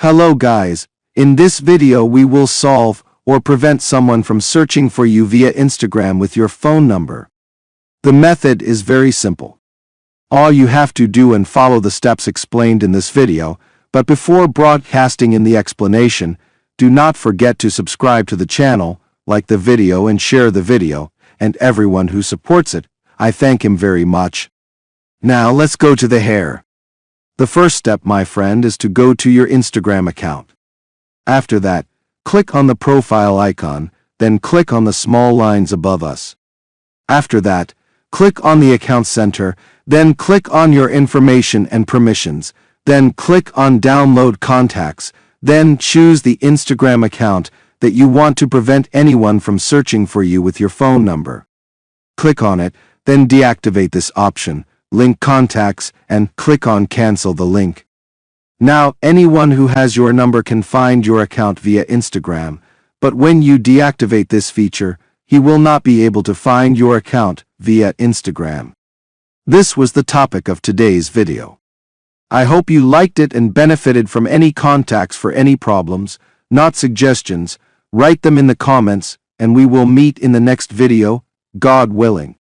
Hello guys, in this video we will solve or prevent someone from searching for you via Instagram with your phone number. The method is very simple. All you have to do and follow the steps explained in this video, but before broadcasting in the explanation, do not forget to subscribe to the channel, like the video and share the video, and everyone who supports it, I thank him very much. Now let's go to the hair. The first step, my friend, is to go to your Instagram account. After that, click on the profile icon, then click on the small lines above us. After that, click on the account center, then click on your information and permissions, then click on download contacts, then choose the Instagram account that you want to prevent anyone from searching for you with your phone number. Click on it, then deactivate this option, link contacts, and click on cancel the link. Now, anyone who has your number can find your account via Instagram, but when you deactivate this feature, he will not be able to find your account via Instagram. This was the topic of today's video. I hope you liked it and benefited from any contacts. For any problems, not suggestions, write them in the comments, and we will meet in the next video, God willing.